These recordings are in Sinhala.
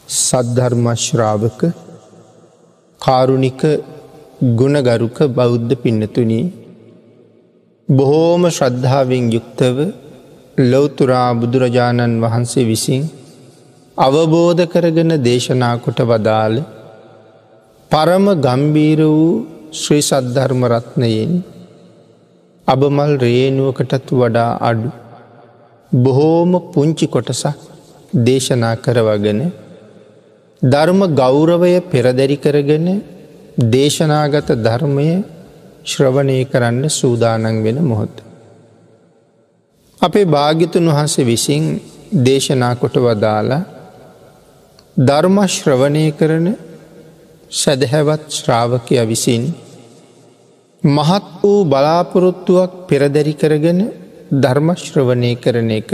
සද්ධර්ම ශ්‍රාවක කාරුණික ගුණගරුක බෞද්ධ පින්නතුනි, බොහෝම ශ්‍රද්ධාවෙන් යුක්තව ලෞතුරා බුදුරජාණන් වහන්සේ විසින් අවබෝධ කරගෙන දේශනා කොට වදාළ පරම ගම්බීර වූ ශ්‍රී සද්ධර්ම රත්නයෙන් අබමල් රේනුවකටත් වඩා අඩු බොහෝම පුංචි කොටසක් දේශනා කරවගෙන ධර්ම ගෞරවය පෙරදැරි කරගෙන දේශනාගත ධර්මය ශ්‍රවණය කරන්න සූදානන් වෙන මොහොත. අපේ භාග්‍යතුන් වහන්සේ විසින් දේශනා කොට වදාලා ධර්ම ශ්‍රවණය කරන සැදැහැවත් ශ්‍රාවකය විසින් මහත් වූ බලාපොරොත්තුවක් පෙරදැරි කරගෙන ධර්ම ශ්‍රවණය කරන එක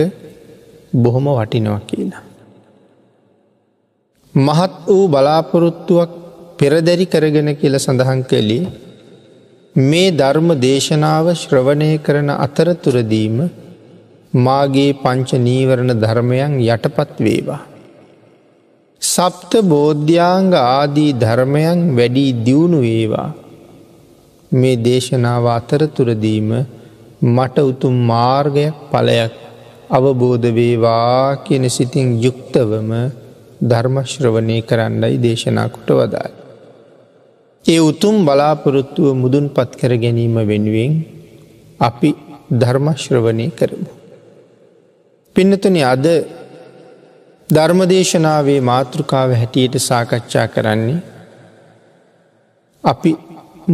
බොහොම වටිනවා කියලා. මහත් වූ බලාපොරොත්තුවක් පෙරදැරි කරගෙන කියල සඳහන් කළේ මේ ධර්ම දේශනාව ශ්‍රවණය කරන අතරතුරදීම මාගේ පංච නීවරණ ධර්මයන් යටපත් වේවා. සප්ත බෝධ්‍යාංග ආදී ධර්මයන් වැඩි දියුණු වේවා. මේ දේශනාව අතරතුරදීම මට උතුම් මාර්ගයක් ඵලයක් අවබෝධ වේවා කියන සිතින් යුක්තවම ධර්ම ශ්‍රවණය කරන්නයි දේශනා කොට වදාළ. ඒ උතුම් බලාපොරොත්තුව මුදුන්පත් කර ගැනීම වෙනුවෙන් අපි ධර්ම ශ්‍රවණය කරමු. පින්නතුනි, අද ධර්මදේශනාවේ මාතෘකාව හැටියට සාකච්ඡා කරන්නේ අපි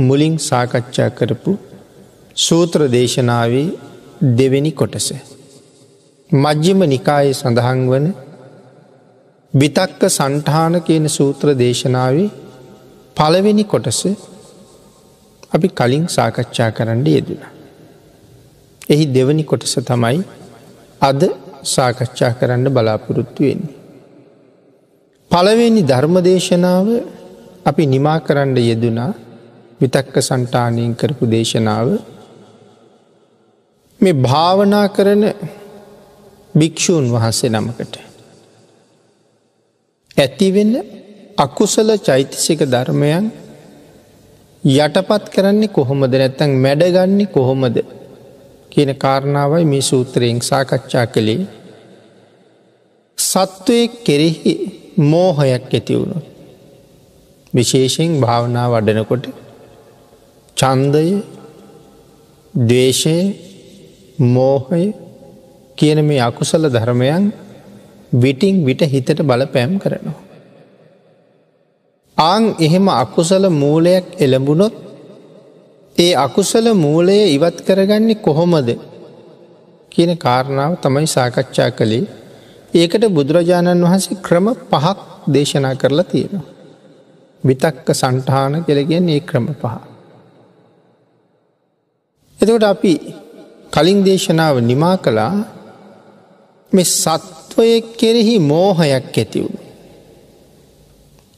මුලින් සාකච්ඡා කරපු සූත්‍ර දේශනාවේ දෙවෙනි කොටස. මජ්ක්‍ධිම නිකායේ සඳහන් වන විතක්ක සණ්ඨාන කියන සූත්‍ර දේශනාවේ පළවෙනි කොටස අපි කලින් සාකච්ඡා කරන්න යෙදුණා. එහි දෙවැනි කොටස තමයි අද සාකච්ඡා කරන්න බලාපොරොත්තු වෙන්නේ. පළවෙනි ධර්ම දේශනාව අපි නිමා කරන්න යෙදුණා විතක්ක සණ්ඨානයෙන් කරපු දේශනාව. මේ භාවනා කරන භික්ෂූන් වහන්සේ නමකට ඇතිවෙන අකුසල චෛතසික ධර්මයන් යටපත් කරන්නේ කොහොමද, නැත්නම් මැඩගන්නේ කොහොමද කියන කාරණාවයි මේ සූත්‍රයෙන් සාකච්ඡා කළේ. සත්වයේ කෙරෙහි මෝහයක් ඇති වුණොත්, විශේෂයෙන් භාවනා වඩනකොට ඡන්දය, ද්වේෂය, මෝහය කියන මේ අකුසල ධර්මයන් විටින් විට හිතට බලපෑම් කරනවා. එහෙම අකුසල මූලයක් එළඹුණොත් ඒ අකුසල මූලය ඉවත් කරගන්නේ කොහොමද කියන කාරණාව තමයි සාකච්ඡා කළේ. ඒකට බුදුරජාණන් වහන්සේ ක්‍රම 5ක් දේශනා කරලා තියෙනවා. විතක්ක සණ්ඨාන කියලා කියන්නේ ඒ ක්‍රම 5. එතකොට අපි කලින් දේශනාව නිමා කළා මේ සත්වයේ කෙරෙහි මෝහයක් ඇති වුණා.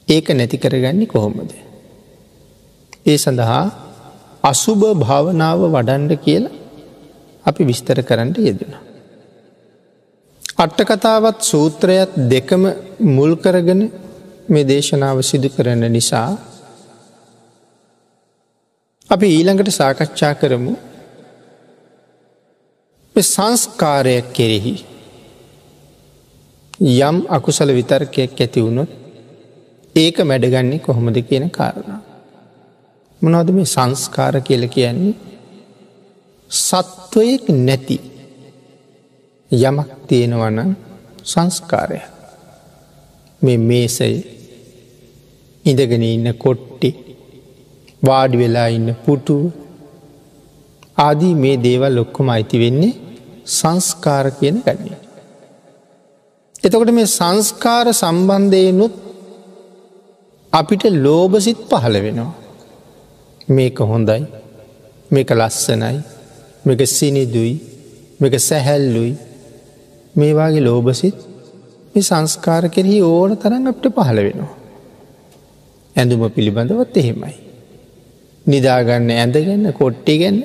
ඒක නැති කරගන්නේ කොහොමද? ඒ සඳහා අසුභ භාවනාව වඩන්න කියලා අපි විස්තර කරන්න යෙදුණා. අට කතාවත් සූත්‍රයත් දෙකම මුල් කරගෙන මේ දේශනාව සිදු කරන නිසා අපි ඊළඟට සාකච්ඡා කරමු මේ සංස්කාරයක් කෙරෙහි යම් අකුසල විතර්කයක් ඇති වුණොත් ඒක මැඩගන්නේ කොහොමද කියන කාරණා. මොනවද මේ සංස්කාර කියලා කියන්නේ? සත්වයක් නැති යමක් තියෙනවා නම් සංස්කාරය. මේ මේසය, ඉඳගෙන ඉන්න කොට්ටි, වාඩි වෙලා ඉන්න පුටුව ආදී මේ දේවල් ඔක්කොම අයිති වෙන්නේ සංස්කාර කියන ගන්නේ. එතකොට මේ සංස්කාර සම්බන්ධයෙන්ුත් අපිට ලෝභසිත පහළ වෙනවා. මේක හොඳයි, මේක ලස්සනයි, මේක සිනිදුයි, මේක සැහැල්ලුයි. මේ වගේ ලෝභසිත මේ සංස්කාර කෙරෙහි ඕන තරම් අපිට පහළ වෙනවා. ඇඳුම පිළිබඳවත් එහෙමයි. නිදාගන්න ඇඳ ගැන, කොට්ටි ගැන,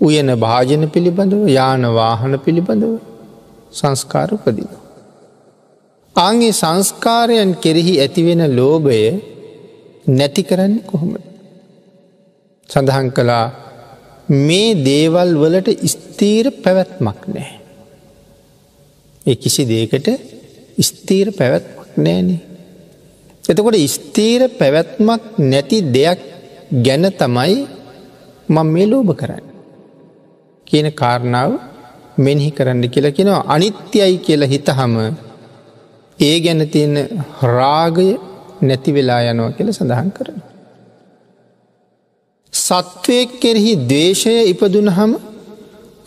උයන භාජන පිළිබඳව, යාන වාහන පිළිබඳව සංස්කාර උපදිනවා. ආන්ගේ සංස්කාරයන් කෙරෙහි ඇතිවෙන ලෝභය නැති කරන්නේ කොහොමද? සඳහන් කළා මේ දේවල් වලට ස්ථීර පැවැත්මක් නැහැ. ඒ කිසි දෙයකට ස්ථීර පැවැත්මක් නැහැනේ. එතකොට ස්ථීර පැවැත්මක් නැති දෙයක් ගැන තමයි මම මේ ලෝභ කරන්නේ කියන කාරණාව මෙනෙහි කරන්න කියලා කියනවා. අනිත්‍යයි කියලා හිතහම ඒ ගැන තියෙන රාගය නැති වෙලා යනවා කියලා සඳහන් කරනවා. සත්වයෙක් කෙරෙහි ද්වේෂය ඉපදුනහම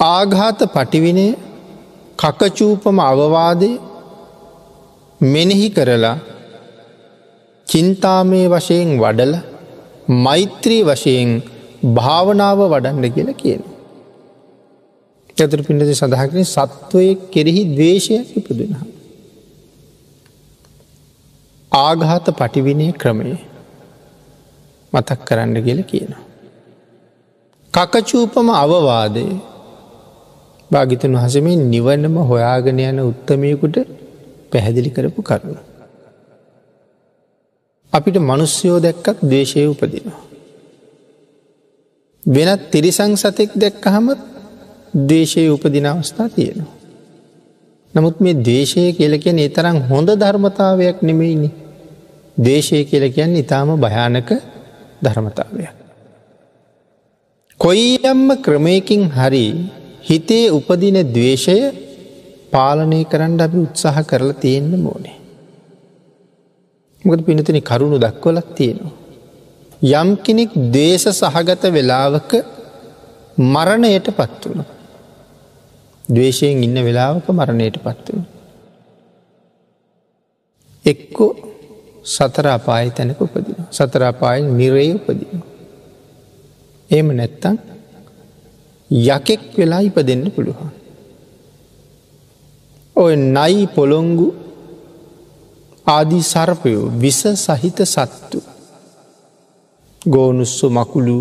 ආඝාත පටිවිණය කකචූපම අවවාදය මෙනෙහි කරලා චින්තාමය වශයෙන් වඩල මෛත්‍රී වශයෙන් භාවනාව වඩන්න කියලා කියන. චතුර පිණ්ඩති සඳහන් සත්වයෙක් කෙරෙහි ද්වේෂයක් ඉපදුනහම ආඝාත පටිවිණය ක්‍රමය මතක් කරන්න කියලා කියනවා. කකචූපම අවවාදය භාග්‍යවතුන් වහන්සේ මේ නිවනම හොයාගෙන යන උත්තමයෙකුට පැහැදිලි කරපු කරුණ. අපිට මනුස්සයෝ දැක්කත් ද්වේෂය උපදිනවා. වෙනත් තිරිසං සතෙක් දැක්කහම ද්වේෂය උපදින අවස්ථා තියෙනවා. නමුත් මේ ද්වේෂය කියලා කියන්නේ ඒ තරම් හොඳ ධර්මතාවයක් නෙමෙයිනේ. ද්වේෂය කියලා කියන්නේ ඊටාම භයානක ධර්මතාවයක්. කොයියම්ම ක්‍රමයකින් හරි හිතේ උපදින ද්වේෂය පාලනය කරන්න අපි උත්සාහ කරලා තියෙන්න ඕනේ. මොකද පින්නතුනි කරුණු දක්වලක් තියෙනවා. යම් කෙනෙක් ද්වේෂ සහගත වෙලාවක මරණයට පත් වුණා. ද්වේෂයෙන් ඉන්න වෙලාවක මරණයට පත් වුණා. එක්කෝ සතර අපායේ තැනක උපදිනවා. සතර අපායේ නිරයේ උපදිනවා. එහෙම නැත්තම් යකෙක් වෙලා ඉපදෙන්න පුළුවන්. ඔය නයි පොළොංගු ආදී සර්පයෝ විස සහිත සත්තු ගෝනුස්සු මකුළු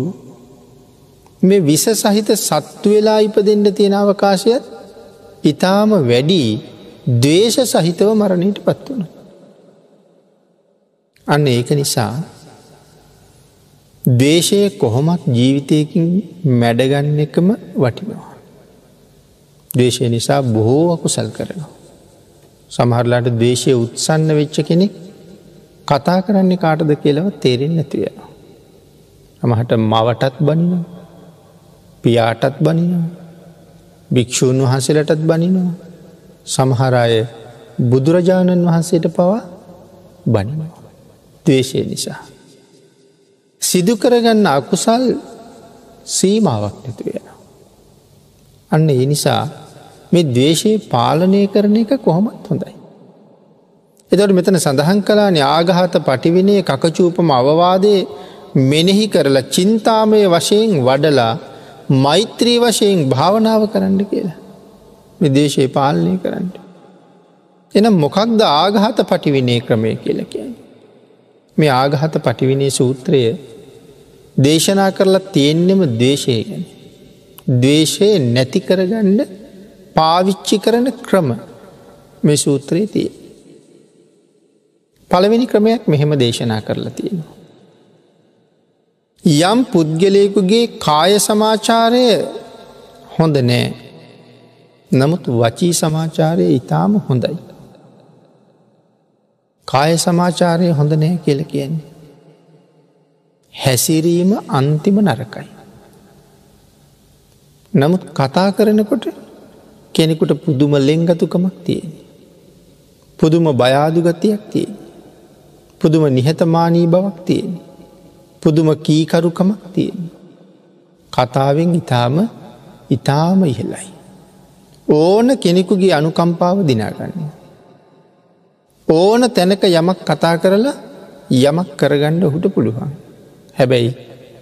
මේ විස සහිත සත්තු වෙලා ඉපදෙන්න තියෙන අවකාශයත් ඊටාම වැඩි ද්වේෂ සහිතව මරණයට පත් වුණා. අන්න ඒක නිසා ද්වේෂය කොහොමත් ජීවිතයකින් මැඩගන්න එකම වටිනවා. ද්වේෂය නිසා බොහෝ අකුසල් කරනවා. සමහරලාට ද්වේෂය උත්සන්න වෙච්ච කෙනෙක් කතා කරන්නේ කාටද කියලාව තේරෙන්නේ නැති වෙනවා. සමහරට මවටත් බනිනවා, පියාටත් බනිනවා, භික්ෂූන් වහන්සේලාටත් බනිනවා. සමහර අය බුදුරජාණන් වහන්සේට පවා බනිනවා. ද්වේෂය නිසා සිදු කරගන්න අකුසල් සීමාවක් නැති වෙනවා. අන්න ඒ නිසා මේ ද්වේෂය පාලනය කරන එක කොහොමත් හොඳයි. එතකොට මෙතන සඳහන් කළානේ ආඝාත පටිවිණය කකචූපම අවවාදයේ මෙනෙහි කරලා චින්තාමය වශයෙන් වඩලා මෛත්‍රී වශයෙන් භාවනාව කරන්න කියලා. මේ ද්වේෂය පාලනය කරන්න. එහෙනම් මොකක්ද ආඝාත පටිවිණය ක්‍රමය කියලා කියන්නේ? මේ ආඝාත පටිවිණය සූත්‍රය දේශනා කරලා තියෙන්නෙම ද්වේෂය ගැන. ද්වේෂය නැති කරගන්න පාවිච්චි කරන ක්‍රම මේ සූත්‍රයේ තියෙනවා. පළවෙනි ක්‍රමයක් මෙහෙම දේශනා කරලා තියෙනවා. යම් පුද්ගලයෙකුගේ කාය සමාචාරය හොඳ නෑ. නමුත් වචී සමාචාරය ඊටාම හොඳයි. කාය සමාචාරය හොඳ නෑ කියලා කියන්නේ හැසිරීම අන්තිම නරකයි. නමුත් කතා කරනකොට කෙනෙකුට පුදුම ලෙන්ගතුකමක් තියෙන. පුදුම බයාදු ගතියක් තියෙන. පුදුම නිහතමානී බවක් තියෙන. පුදුම කීකරුකමක් තියෙන. කතාවෙන් ඊටාම ඉහළයි. ඕන කෙනෙකුගේ අනුකම්පාව දිනාගන්න. ඕන තැනක යමක් කතා කරලා යමක් කරගන්න ඔහුට පුළුවන්. හැබැයි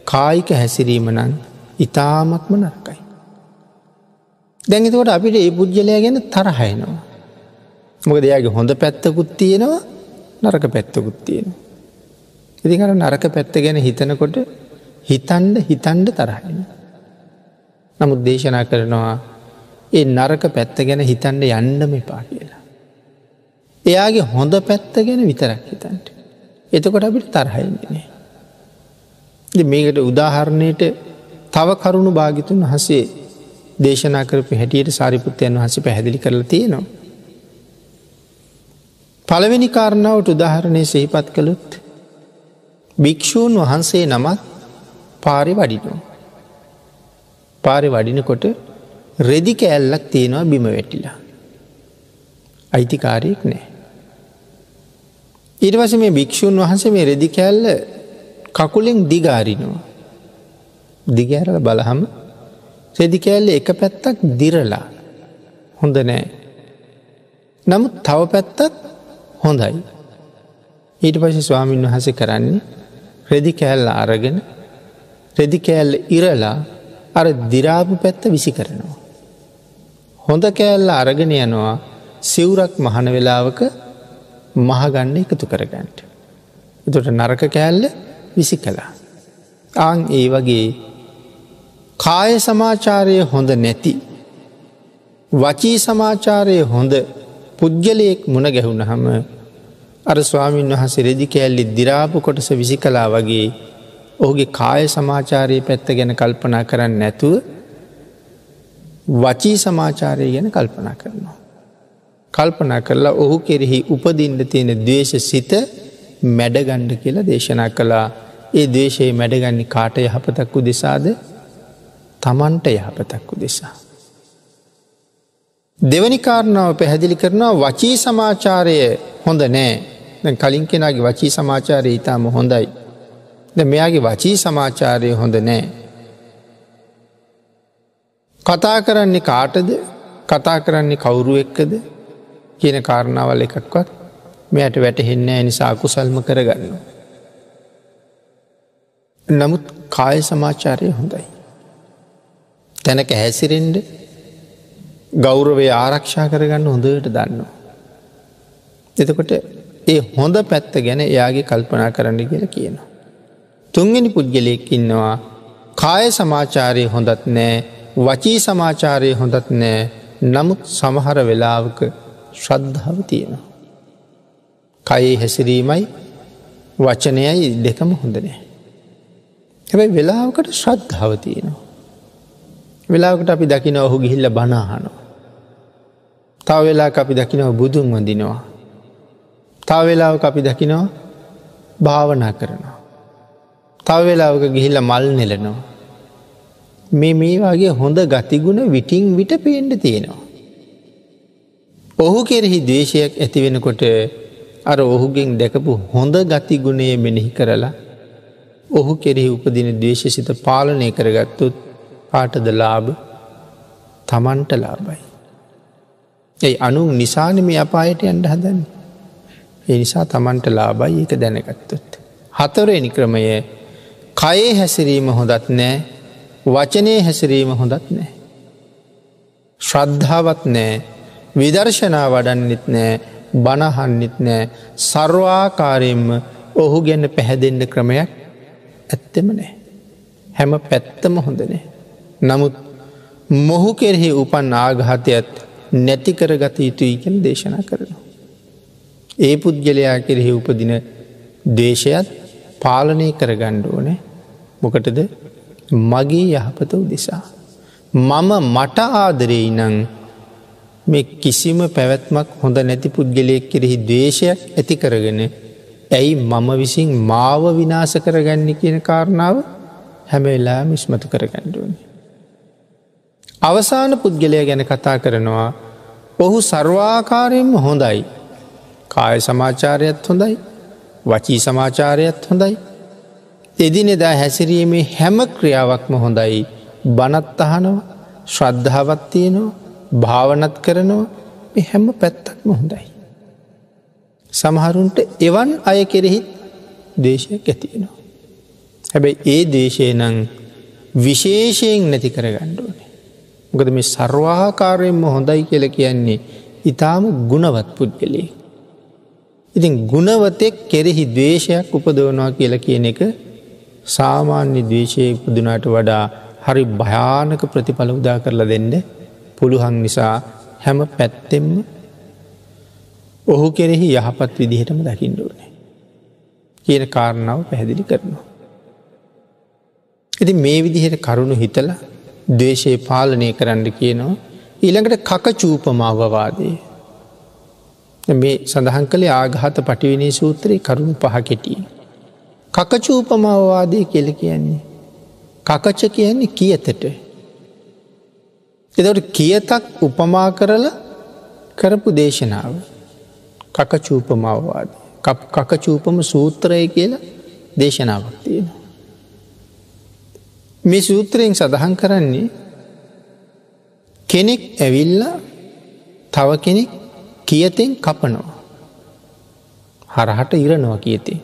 කායික හැසිරීම නම් ඊටාමත්ම නරකයි. දැන් එතකොට අපිට මේ පුජ්‍යලයා ගැන තරහ එනවා. මොකද එයාගේ හොඳ පැත්තකුත් තියෙනවා, නරක පැත්තකුත් තියෙනවා. ඉතින් අර නරක පැත්ත ගැන හිතනකොට හිතන්න තරහ එනවා. නමුත් දේශනා කරනවා ඒ නරක පැත්ත ගැන හිතන්න යන්නම එපා කියලා. එයාගේ හොඳ පැත්ත ගැන විතරක් හිතන්ට. එතකොට අපිට තරහයින්නේ. මේකට උදාහරණයට තව කරුණු භාගිතුන් වහසේ දේශනා කරපු හැටියට සාරිපුත්තයන් වහසේ පැහැදිලි කරලා තියෙනවා. පළවෙනි කාරණාවට උදාහරණය සිහිපත් කළොත් භික්‍ෂූන් වහන්සේ නමත් පාරි වඩිනවා. පාරි වඩිනකොට රෙදි කෑල්ලක් තියෙනවා බිම වැටිලා. අයිතිකාරයෙක් නෑ. ඊට පස්සේ මේ භික්ෂූන් වහන්සේ මේ රෙදි කෑල්ල කකුලෙන් දිගාරිනවා. දිගෑරලා බලහම රෙදි කෑල්ල එක පැත්තක් දිරලා හොඳ නෑ. නමුත් තව පැත්තත් හොඳයි. ඊට පස්සේ ස්වාමීන් වහන්සේ කරන්නේ රෙදි කෑල්ල අරගෙන රෙදි කෑල්ල ඉරලා අර දිරාපු පැත්ත විසි කරනවා. හොඳ කෑල්ල අරගෙන යනවා සිවුරක් මහන වෙලාවක මහගන්න එකතු කරගන්නට. එතොට නරක කෑල්ල විසි කළා. ආං ඒ වගේ කාය සමාචාරය හොඳ නැති වචී සමාචාරය හොඳ පුද්ගලයෙක් මුණ ගැහුණ හම අර ස්වාමීන් වහසේ රෙදි කෑල්ලි දිරාපු කොටස විසි කලා වගේ ඔහුගේ කාය සමාචාරයේ පැත්ත ගැන කල්පනා කරන්න නැතුව වචී සමාචාරය ගැන කල්පනා කරනවා. කල්පනා කරලා ඔහු කෙරෙහි උපදින්න තියෙන ද්වේෂ සිත මැඩගණ්ඩ කියලා දේශනා කළා. ඒ දේශයේ මැඩගන්නේ කාට යහපතක් උදෙසාද? තමන්ට යහපතක් උදෙසා. දෙවැනි කාරණාව පැහැදිලි කරනවා වචී සමාචාරය හොඳ නෑ. දැන් කලින් කෙනාගේ වචී සමාචාරය ඉතාම හොඳයි. දැන් මෙයාගේ වචී සමාචාරය හොඳ නෑ. කතා කරන්නේ කාටද? කතා කරන්නේ කවුරු එක්කද කියන කාරණාවල් එකක්වත් මෙයට වැටහෙන්නේ නැහැ. නිසා අකුසල්ම කරගන්නවා. නමුත් කාය සමාචාරය හොඳයි. තැනක හැසිරෙන්ඩ ගෞරවය ආරක්ෂා කරගන්න හොඳට දන්නවා. එතකොට ඒ හොඳ පැත්ත ගැන එයාගේ කල්පනා කරන්න කියලා කියනවා. තුන්වෙනි පුද්ගලයෙක් ඉන්නවා කාය සමාචාරය හොඳත් නෑ වචී සමාචාරය හොඳත් නෑ නමුත් සමහර වෙලාවක ශ්‍රද්ධාව තියෙනවා. කයේ හැසිරීමයි වචනයයි දෙකම හොඳ නෑ. හැබැයි වෙලාවකට ශ්‍රද්ධාව තියෙනවා. වෙලාවකට අපි දකින ඔහු ගිහිල්ල බණහනවා. තව වෙලාවක අපි දකිනව බුදුන් වඳිනවා. තව වෙලාවක අපි දකිනවා භාවනා කරනවා. තව වෙලාවක ගිහිල්ල මල් නෙලනවා. මේ වගේ හොඳ ගතිගුණ විටින් විට පේන්න තියෙනවා. ඔහු කෙරෙහි ද්වේෂයක් ඇති වෙනකොට අර ඔහුගෙන් දැකපු හොඳ ගතිගුණය මෙනෙහි කරලා ඔහු කෙරෙහි උපදින ද්වේෂසිත පාලනය කරගත්තොත් පාටද ලාභ? තමන්ට ලාභයි. ඒ අනු නිසාන මේ අපායට යන්න හදන්නේ. ඒ නිසා තමන්ට ලාභයි ඒක දැනගත්තොත්. හතරවෙනි ක්‍රමය කයේ හැසිරීම හොඳත් නෑ වචනයේ හැසිරීම හොඳත් නෑ. ශ්‍රද්ධාවත් නෑ විදර්ශනා වඩන්නෙත් නෑ බණහන්නෙත් නෑ සර්වාකාරයෙන්ම ඔහු ගැන පැහැදෙන්ඩ ක්‍රමයක් ඇත්තෙම නෑ. හැම පැත්තම හොඳ නෑ. නමුත් මොහු කෙරෙහි උපන් ආඝාතයත් නැති කරගත යුතුයි කියන දේශනා කරනවා. ඒ පුද්ගලයා කෙරෙහි උපදින දේශයත් පාලනය කරගන්න ඕනේ. මොකටද? මගේ යහපත උදෙසා. මම මට ආදරෙයි නම් මේ කිසිම පැවැත්මක් හොඳ නැති පුද්ගලයෙක් කෙරෙහි ද්වේෂයක් ඇති කරගෙන ඇයි මම විසින් මාව විනාශ කරගන්නේ කියන කාරණාව හැම වෙලාවෙම ඉස්මතු කරගන්න ඕනේ. අවසාන පුද්ගලයා ගැන කතා කරනවා ඔහු සර්වාකාරයෙන්ම හොඳයි. කාය සමාචාරයත් හොඳයි වචී සමාචාරයත් හොඳයි. එදිනෙදා හැසිරීමේ හැම ක්‍රියාවක්ම හොඳයි. බණත් අහනවා ශ්‍රද්ධාවත් තියෙනවා භාවනත් කරනවා මේ හැම පැත්තක්ම හොඳයි. සමහරුන්ට එවන් අය කෙරෙහි දේශයක් ඇතිවෙනවා. හැබැයි ඒ දේශය නම් විශේෂයෙන් නැති කරගන්න ඕනේ. මොකද මේ සර්වාකාරයෙන්ම හොඳයි කියලා කියන්නේ ඊටාම ගුණවත් පුද්ගලයෙක්. ඉතින් ගුණවතෙක් කෙරෙහි ද්වේෂයක් උපදවනවා කියලා කියන එක සාමාන්‍ය ද්වේෂයේ උපදුනාට වඩා හරි භයානක ප්‍රතිඵල උදා කරලා දෙන්න පුළුවන් නිසා හැම පැත්තෙම ඔහු කෙරෙහි යහපත් විදිහටම දකින්න ඕනේ කියන කාරණාව පැහැදිලි කරනවා. ඉතින් මේ විදිහට කරුණු හිතලා ද්වේෂය පාලනය කරන්න කියනවා. ඊළඟට කකචූපමාවවාදය. මේ සඳහන් කළේ ආඝාත පටිවිනී සූත්‍රයේ කරුණු 5 කෙටියි. කකචූපමාවවාදය කියලා කියන්නේ කකච කියන්නේ කියතට. එතකොට කියතක් උපමා කරලා කරපු දේශනාව කකචූපමාවවාදය. කකචූපම සූත්‍රය කියලා දේශනාවක් තියෙනවා. මේ සූත්‍රයෙන් සඳහන් කරන්නේ කෙනෙක් ඇවිල්ලා තව කෙනෙක් කියතෙන් කපනවා. හරහට ඉරනවා කියතෙන්.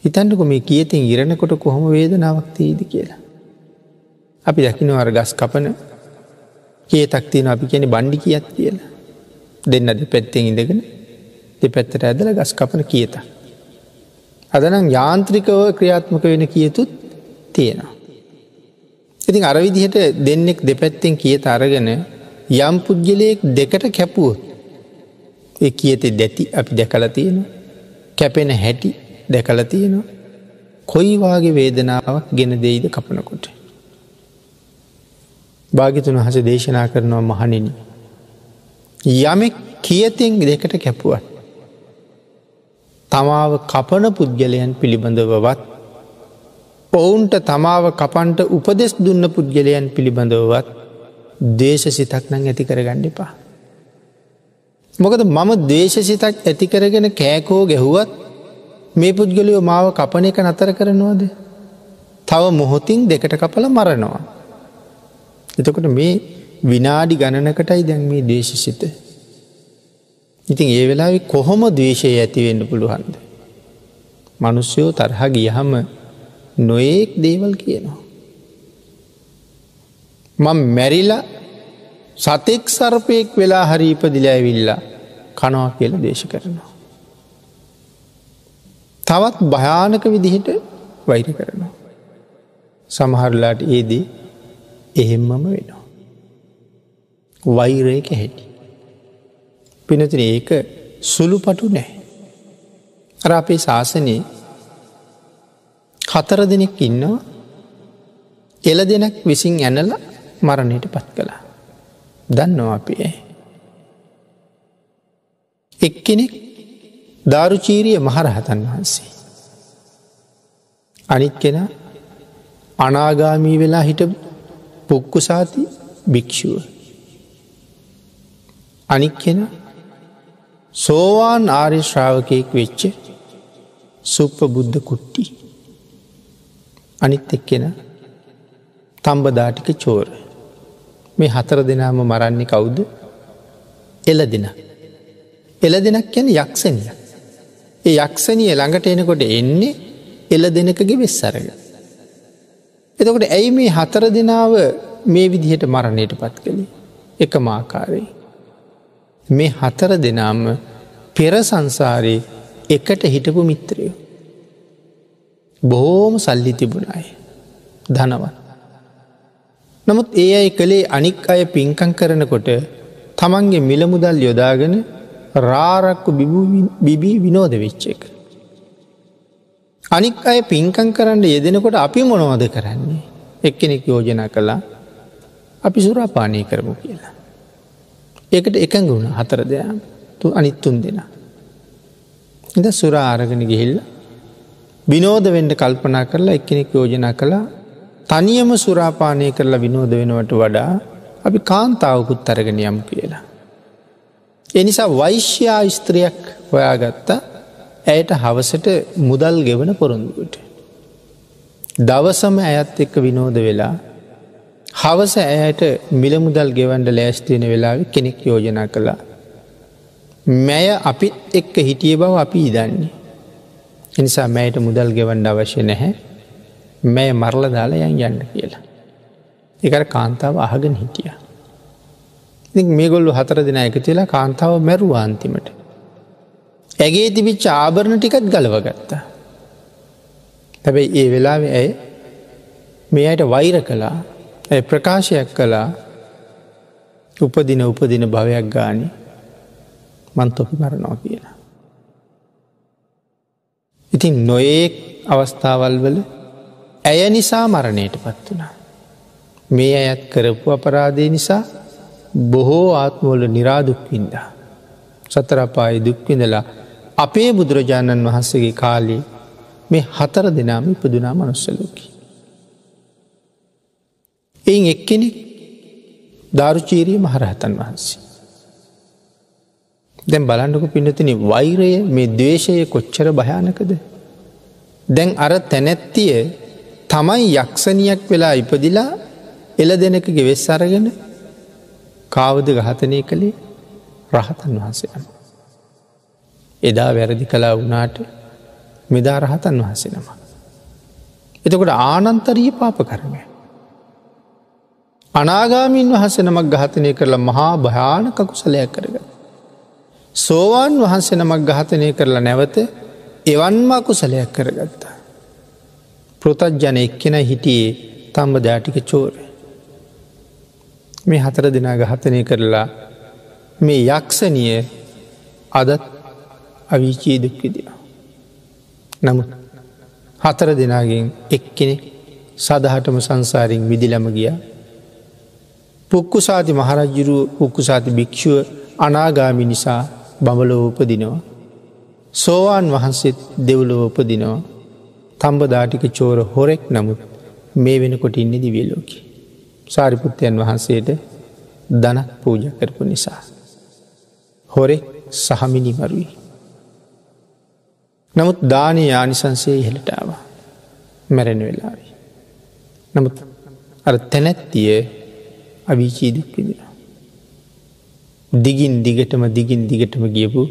හිතන්නකො මේ කියතෙන් ඉරණකොට කොහොම වේදනාවක් තියෙයිද කියලා. අපි දකිනවා අර ගස් කපන කියතක් තියෙනවා අපි කියන්නේ බණ්ඩි කියත් කියලා. දෙන්න දෙපැත්තෙන් ඉඳගෙන දෙපැත්තට ඇදලා ගස් කපන කියතක්. අද නම් යාන්ත්‍රිකව ක්‍රියාත්මක වෙන කියතුත් තියෙනවා. ඉතින් අර විදිහට දෙන්නෙක් දෙපැත්තෙන් කියත අරගෙන යම් පුද්ගලයෙක් දෙකට කැපුවොත් ඒ කියතේ දැති අපි දැකලා තියෙනවා. කැපෙන හැටි දැකලා තියෙනවා. කොයි වාගේ වේදනාවක් ගෙන දෙයිද කපනකොට. භාග්‍යවතුන් වහන්සේ දේශනා කරනවා මහණෙනි යමෙක් කියතෙන් දෙකට කැපුවත් තමාව කපන පුද්ගලයන් පිළිබඳවවත් ඔවුන්ට තමාව කපන්ට උපදෙස් දුන්න පුද්ගලයන් පිළිබඳවවත් දේශසිතක් නම් ඇති කරගන්න එපා. මොකද මම දේශසිතක් ඇති කරගෙන කෑකෝ ගැහුවත් මේ පුද්ගලයෝ මාව කපන එක නතර කරනවද? තව මොහොතින් දෙකට කපලා මරනවා. එතකොට මේ විනාඩි ගණනකටයි දැන් මේ ද්වේෂසිත. ඉතින් ඒ වෙලාවේ කොහොම ද්වේෂය ඇති වෙන්න පුළුවන්ද? මිනිස්සුયો තරහ ගියහම නොඑක් දේවල් කියනවා. මම මැරිලා සතෙක් සර්පෙක් වෙලා හරි ඉපදිලා ඇවිල්ලා කනවා කියලා දේශ කරනවා. තවත් භයානක විදිහට වෛර කරනවා. සමහරලාට ඒදී එහෙම්මම වෙනවා. වෛරයක හැටි. පිනතින ඒක සුළුපටු නැහැ. අර අපේ ශාසනයේ 4 දෙනෙක් ඉන්නවා එළ දෙනෙක් විසින් ඇනලා මරණයට පත් කළා. දන්නවා අපි එක්කෙනෙක් දාරුචීරිය මහරහතන් වහන්සේ. අනිත් කෙනා අනාගාමී වෙලා හිටපු පුක්කුසාති භික්ෂුව. අනිත් කෙනා සෝවාන් ආර්ය ශ්‍රාවකයෙක් වෙච්ච සුප්පබුද්ධ කුට්ටි. අනිත් එක්කෙනා තම්බදාටික චෝර. මේ 4 දෙනාම මරන්නේ කවුද? එළ දෙනා. එළ දෙනක් කියන්නේ යක්ෂණිය. ඒ යක්ෂණිය ළඟට එනකොට එන්නේ එළ දෙනකගේ වෙස් අරගෙන. එතකොට ඇයි මේ 4 දෙනාව මේ විදිහට මරණයට පත් කළේ? එකම ආකාරයේ. මේ 4 දෙනාම පෙර සංසාරේ එකට හිටපු මිත්‍රයෝ. බොහෝම සල්ලි තිබුණ අය. ධනවත්. නමුත් ඒ අය කළේ අනික් අය පින්කම් කරනකොට තමන්ගේ මිල මුදල් යොදාගෙන රාරක්කු බිබී විනෝද වෙච්ච එක. අනික් අය පින්කම් කරන්න යෙදෙනකොට අපි මොනවද කරන්නේ? එක්කෙනෙක් යෝජනා කළා අපි සුරාපානය කරමු කියලා. ඒකට එකඟ වුණා 4 දෙනා. අනිත් 3 දෙනා. ඉතින් සුරා අරගෙන ගිහිල්ලා විනෝද වෙන්න කල්පනා කරලා එක්කෙනෙක් යෝජනා කළා තනියම සුරාපානය කරලා විනෝද වෙනවට වඩා අපි කාන්තාවකුත් අරගෙන යමු කියලා. ඒ නිසා වෛශ්‍යා ස්ත්‍රියක් හොයාගත්තා ඇයට හවසට මුදල් ගෙවන පොරොන්දුවට. දවසම ඇයත් එක්ක විනෝද වෙලා හවස ඇයට මිල මුදල් ගෙවන්න ලෑස්ති වෙන වෙලාවේ කෙනෙක් යෝජනා කළා මැය අපිත් එක්ක හිටිය බව අපි දන්නේ. ඒ නිසා මැයට මුදල් ගෙවන්න අවශ්‍ය නැහැ. මැය මරලා දාලා යන්න කියලා. ඒකට කාන්තාව අහගෙන හිටියා. ඉතින් මේගොල්ලෝ 4 දෙනා එකතු වෙලා කාන්තාව මැරුවා අන්තිමට. ඇගේ තිබිච්ච ආභරණ ටිකත් ගලව ගත්තා. හැබැයි ඒ වෙලාවේ ඇය මේ අයට වෛර කළා. ඇය ප්‍රකාශයක් කළා උපදින භවයක් ගානේ මං තොපි මරනවා කියලා. ඉතින් නොයෙක් අවස්ථාවල් වල ඇය නිසා මරණයට පත් වුණා. මේ අයත් කරපු අපරාධය නිසා බොහෝ ආත්මවල නිරාදුක් වින්දා. සතර අපායේ දුක් විඳලා අපේ බුදුරජාණන් වහන්සේගේ කාලේ මේ 4 දෙනාම ඉපදුනා මනුස්ස ලෝකේ. එයින් එක්කෙනෙක් දාරුචීරිය මහරහතන් වහන්සේ. දැන් බලන්නකො පින්නතුනි වෛරය මේ ද්වේෂය කොච්චර භයානකද? දැන් අර තැනැත්තිය තමයි යක්ෂණියක් වෙලා ඉපදිලා එළදෙනකගේ වෙස් අරගෙන කාවද ඝාතනය කළේ? රහතන් වහන්සේ නම. එදා වැරදි කළා වුණාට මෙදා රහතන් වහන්සේ නම. එතකොට ආනන්තරීය පාප කර්මය. අනාගාමීන් වහන්සේ නමක් ඝාතනය කරලා මහා භයානක කුසලයක් කරගත්තා. සෝවාන් වහන්සේ නමක් ඝාතනය කරලා නැවත එවන්ම කුසලයක් කරගත්තා. පෘථග්ජන එක්කෙනා හිටියේ තම්බදාටික චෝරය. මේ 4 දෙනා ඝාතනය කරලා මේ යක්ෂණිය අදත් අවීචී දුක් විඳිනවා. නමුත් 4 දෙනාගෙන් එක්කෙනෙක් සදහටම සංසාරයෙන් මිදිලම ගියා. පුක්කුසාති මහරජුරුව පුක්කුසාති භික්ෂුව අනාගාමී නිසා බඹලොව උපදිනවා. සෝවාන් වහන්සේත් දෙව්ලොව උපදිනවා. තම්බදාටික චෝර හොරෙක් නමුත් මේ වෙනකොට ඉන්නේ දිව්‍ය ලෝකේ. සාරිපුත්තයන් වහන්සේට ධන පූජා කරපු නිසා. හොරෙක් සහ මිනිමරුයි. නමුත් දානීය ආනිසංසය ඉහළට ආවා. මැරෙන වෙලාවේ. නමුත් අර තැනැත්තිය අවීචී දුක් විඳිනවා. දිගින් දිගටම ගියපු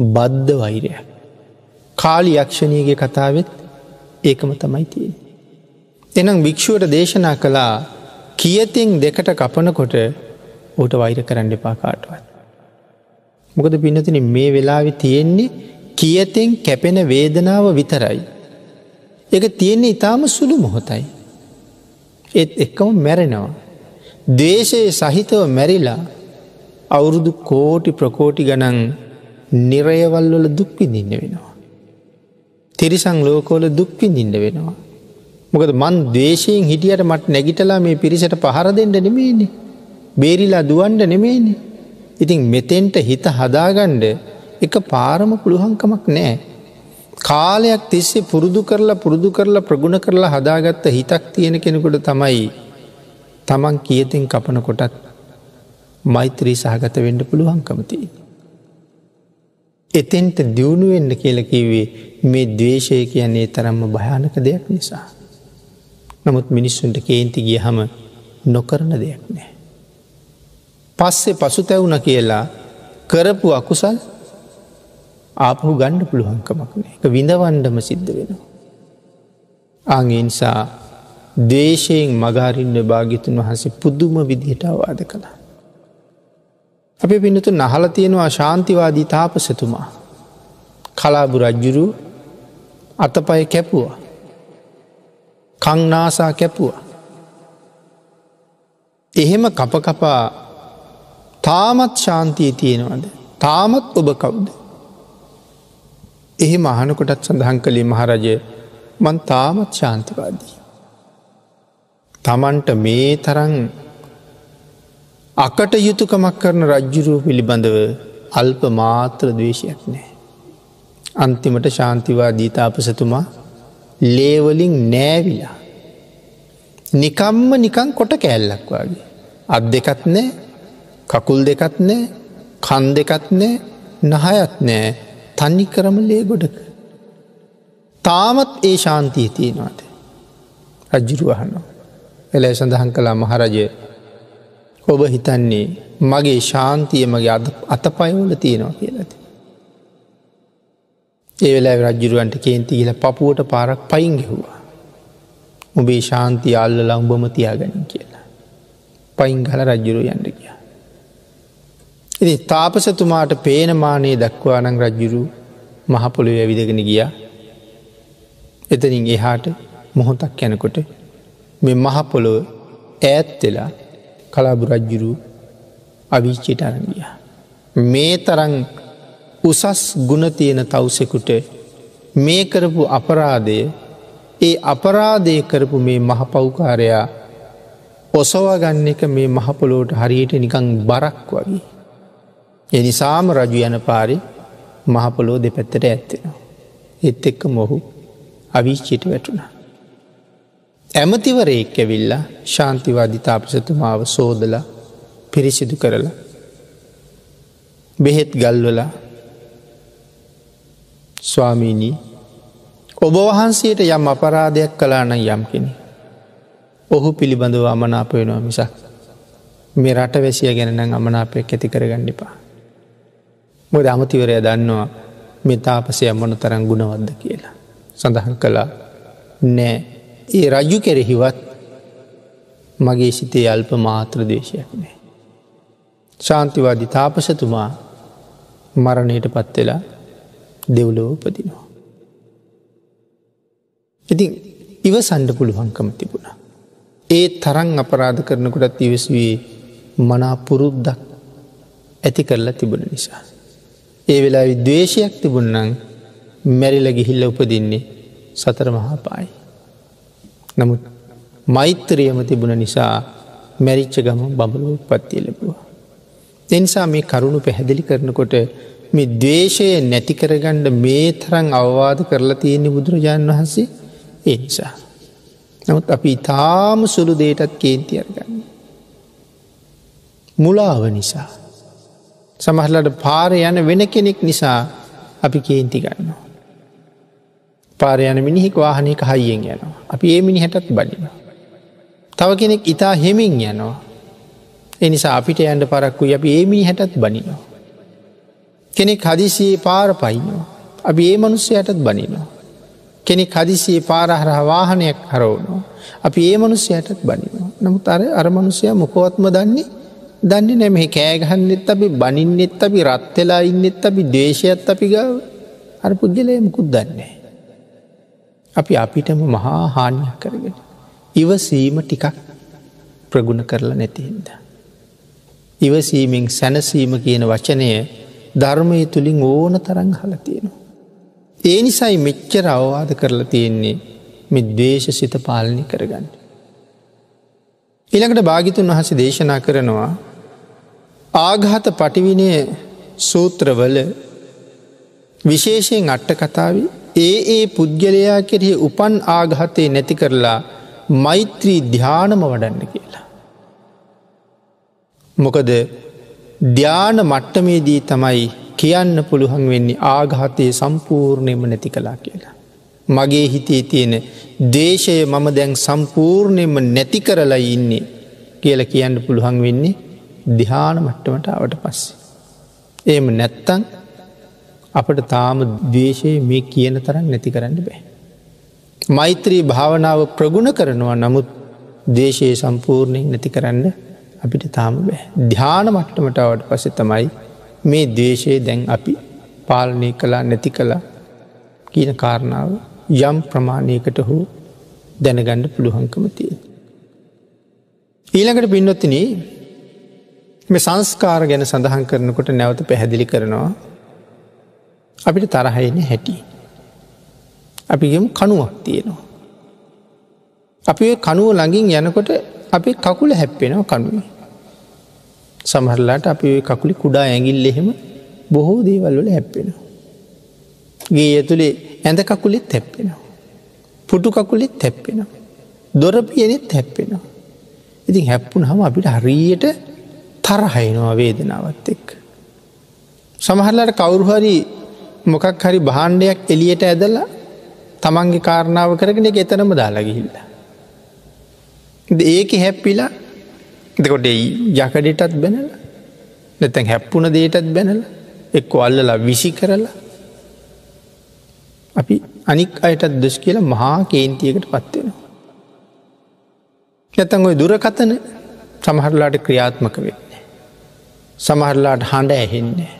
බද්ධ වෛරයක්. කාලි යක්ෂණියගේ කතාවෙත් ඒකම තමයි තියෙන්නේ. එනම් භික්ෂුවට දේශනා කළා කියතින් දෙකට කපනකොට ඌට වෛර කරන්න එපා කාටවත්. මොකද පින්නතුනි මේ වෙලාවේ තියෙන්නේ කියතින් කැපෙන වේදනාව විතරයි. ඒක තියෙන්නේ ඊටාම සුළු මොහොතයි. ඒත් එක්කම මැරෙනවා. ද්වේෂයේ සහිතව මැරිලා අවුරුදු කෝටි ප්‍රකෝටි ගණන් නිරයවල් වල දුක් විඳින්න වෙනවා. තිරිසන් ලෝකවල දුක් විඳින්න වෙනවා. මොකද මං ද්වේෂයෙන් හිටියට මට නැගිටලා මේ පිරිසට පහර දෙන්න නෙමෙයිනේ. බේරිලා දුවන්න නෙමෙයිනේ. ඉතින් මෙතෙන්ට හිත හදාගන්න එක පාරම පුළුවන්කමක් නැහැ. කාලයක් තිස්සේ පුරුදු කරලා ප්‍රගුණ කරලා හදාගත්ත හිතක් තියෙන කෙනෙකුට තමයි තමන් කියතින් කපන කොටත් මෛත්‍රී සහගත වෙන්න පුළුවන්කම තියෙන්නේ. එතෙන්ට දියුණු වෙන්න කියලා කිව්වේ මේ ද්වේෂය කියන්නේ තරම්ම භයානක දෙයක් නිසා. නමුත් මිනිස්සුන්ට කේන්ති ගියහම නොකරන දෙයක් නෑ. පස්සේ පසුතැවුණ කියලා කරපු අකුසල් ආපහු ගන්න පුළුවන්කමක් නෑ. ඒක විඳවන්නම සිද්ධ වෙනවා. ඒ නිසා ද්වේෂයෙන් මගහරින්න භාග්‍යතුන් වහන්සේ පුදුම විදිහට අවවාද කළා. අපේ පින්නතුන් අහලා තියෙනවා ශාන්තිවාදී තාපසතුමා කලාබු රජුරු අතපය කැපුවා. කන් නාසා කැපුවා. එහෙම කපකපා තාමත් ශාන්තිය තියෙනවද? තාමත් ඔබ කවුද? එහෙම අහනකොටත් සඳහන් කළේ මහරජය මං තාමත් ශාන්තිවාදී. තමන්ට මේ තරම් අකට යුතුකමක් කරන රජ්ජුරුව පිළිබඳව අල්ප මාත්‍ර ද්වේෂයක් නෑ. අන්තිමට ශාන්තිවාදී තාපසතුමා ලේවලින් නෑවිලා. නිකන් කොට කෑල්ලක් වගේ. අත් දෙකත් නෑ, කකුල් දෙකත් නෑ, කන් දෙකත් නෑ, නහයත් නෑ, තනි කරම ලේ ගොඩක. තාමත් ඒ ශාන්තිය තියෙනවාද? රජ්ජුරුව අහනවා. එලයි සඳහන් කළා මහරජය ඔබ හිතන්නේ මගේ ශාන්තිය මගේ අතපයවල තියෙනවා කියලාද? ඒ වෙලාවේ රජ්ජුරුවන්ට කේන්ති ගිහලා පපුවට පාරක් පයින් ගැහුවා. උඹේ ශාන්තිය අල්ලලා උඹම තියාගනින් කියලා. පයින් ගහලා රජ්ජුරුව යන්න ගියා. ඉතින් තාපසතුමාට පේන මානෙ දක්වා නම් රජ්ජුරුව මහ පොළොවේ ඇවිදගෙන ගියා. එතනින් එහාට මොහොතක් යනකොට මේ මහ පොළොව ඈත් වෙලා කලාබු රජ්ජුරුව අවීචයට අරන් ගියා. මේ තරම් උසස් ගුණ තියෙන තවුසෙකුට මේ කරපු අපරාධය ඒ අපරාධය කරපු මේ මහපෞකාරයා ඔසවා ගන්න එක මේ මහපොළොවට හරියට නිකන් බරක් වගේ. ඒ නිසාම රජු යන පාරේ මහපොළොව දෙපැත්තට ඇත්තෙනවා. ඒත් එක්කම ඔහු අවීචයට වැටුණා. ඇමතිවරයෙක් ඇවිල්ලා ශාන්තිවාදී තාපසතුමාව සෝදලා පිරිසිදු කරලා බෙහෙත් ගල්වලා ස්වාමීනී ඔබ වහන්සේට යම් අපරාධයක් කළා නම් යම් කෙනෙක් ඔහු පිළිබඳව අමනාප වෙනවා මිසක් මේ රටවැසිය ගැන නම් අමනාපයක් ඇති කරගන්න එපා. මොකද අමතිවරයා දන්නවා මේ තාපසයා මොන තරම් ගුණවත්ද කියලා. සඳහන් කළා නෑ ඒ රජු කෙරෙහිවත් මගේ සිතේ අල්ප මාත්‍ර ද්වේෂයක් නෑ. ශාන්තිවාදී තාපසතුමා මරණයට පත් වෙලා දෙව්ලොව උපදිනවා. ඉතින් ඉවසන්න පුළුවන්කම තිබුණා. ඒ තරම් අපරාධ කරනකොටත් ඉවසුවේ මනා පුරුද්දක් ඇති කරලා තිබුණ නිසා. ඒ වෙලාවේ ද්වේෂයක් තිබුණනම් මැරිලා ගිහිල්ලා උපදින්නේ සතර මහා පායි. නමුත් මෛත්‍රියම තිබුණ නිසා මැරිච්ච ගමන් බඹලොව උප්පත්තිය ලැබුවා. ඒ නිසා මේ කරුණු පැහැදිලි කරනකොට මේ ද්වේෂය නැති කරගන්න මේ තරම් අවවාද කරලා තියෙන්නේ බුදුරජාණන් වහන්සේ ඒ නිසා. නමුත් අපි ඊටාම සුළු දෙයටත් කේන්ති අරගන්න. මුලාව නිසා. සමහරවිට පාරේ යන වෙන කෙනෙක් නිසා අපි කේන්ති ගන්නවා. පාරේ යන මිනිහෙක් වාහනයක හයියෙන් යනවා. අපි ඒ මිනිහටත් බනිනවා. තව කෙනෙක් ඊටා හෙමින් යනවා. ඒ නිසා අපිට යන්න පරක්කුයි අපි ඒ මිනිහටත් බනිනවා. කෙනෙක් හදිසියේ පාර පයින්නවා. අපි ඒ මිනිහයටත් බනිනවා. කෙනෙක් හදිසියේ පාර හරහා වාහනයක් හරවනවා. අපි ඒ මිනිහයටත් බනිනවා. නමුත් අර මිනිහයා මොකවත්ම දන්නේ නැහැ. මේ කෑ ගහන්නෙත් අපි බනින්නෙත් අපි රත් වෙලා ඉන්නෙත් අපි ද්වේෂයත් අපි ගාව. අර පුද්ගලයා මුකුත් දන්නේ නැහැ. අපි අපිටම මහා හානියක් කරගෙන ඉවසීම ටිකක් ප්‍රගුණ කරලා නැති හින්දා. ඉවසීමෙන් සැනසීම කියන වචනය ධර්මයේ තුලින් ඕන තරම් අහලා තියෙනවා. ඒ නිසායි මෙච්චර අවවාද කරලා තියෙන්නේ මේ ද්වේෂසිත පාලනය කරගන්න. ඊළඟට භාග්‍යතුන් වහන්සේ දේශනා කරනවා ආඝාත පටිවිණය සූත්‍රවල විශේෂයෙන් අට කතාවේ ඒ පුද්ගලයා කෙරෙහි උපන් ආඝාතේ නැති කරලා මෛත්‍රී ධ්‍යානම වඩන්න කියලා. මොකද ධ්‍යාන මට්ටමේදී තමයි කියන්න පුළුවන් වෙන්නේ ආඝාතයේ සම්පූර්ණයෙන්ම නැති කළා කියලා. මගේ හිතේ තියෙන ද්වේෂය මම දැන් සම්පූර්ණයෙන්ම නැති කරලා ඉන්නේ කියලා කියන්න පුළුවන් වෙන්නේ ධ්‍යාන මට්ටමට ආවට පස්සේ. එහෙම නැත්තම් අපට තාම ද්වේෂය මේ කියන තරම් නැති කරන්න බෑ. මෛත්‍රී භාවනාව ප්‍රගුණ කරනවා නමුත් ද්වේෂය සම්පූර්ණයෙන් නැති කරන්න අපිට තාම බෑ. ධ්‍යාන මට්ටමට ආවට පස්සේ තමයි මේ ද්වේෂය දැන් අපි පාලනය කළා නැති කළා කියන කාරණාව යම් ප්‍රමාණයකට හෝ දැනගන්න පුළුවන්කම තියෙනවා. ඊළඟට පින්වත්නි මේ සංස්කාර ගැන සඳහන් කරනකොට නැවත පැහැදිලි කරනවා අපිට තරහ එන්නේ හැටි. අපි කියමු කණුවක් තියෙනවා. අපි ඒ කණුව ළඟින් යනකොට අපේ කකුල හැප්පෙනවා කණුවේ. සමහරලාට අපි ඒ කකුලේ කුඩා ඇඟිල්ල එහෙම බොහෝ දේවල් වල හැප්පෙනවා. ගේ ඇතුලේ ඇඳ කකුලෙත් හැප්පෙනවා. පුටු කකුලෙත් හැප්පෙනවා. දොර පියනෙත් හැප්පෙනවා. ඉතින් හැප්පුණාම අපිට හරියට තරහ එනවා වේදනාවත් එක්ක. සමහරලාට කවුරු හරි මොකක් හරි භාණ්ඩයක් එළියට ඇදලා තමන්ගේ කාරණාව කරගෙන ඒක එතනම දාලා ගිහිල්ලා. ඒකේ හැප්පිලා එතකොට යකඩටත් බැනලා නැත්නම් හැප්පුණ දෙයටත් බැනලා එක්ක අල්ලලා විසි කරලා අපි අනික් අයටත් දොස් කියලා මහා කේන්තියකටපත් වෙනවා. නැත්නම් ওই දුරකථන සමහරලාට ක්‍රියාත්මක වෙන්නේ. සමහරලාට හඬ ඇහෙන්නේ.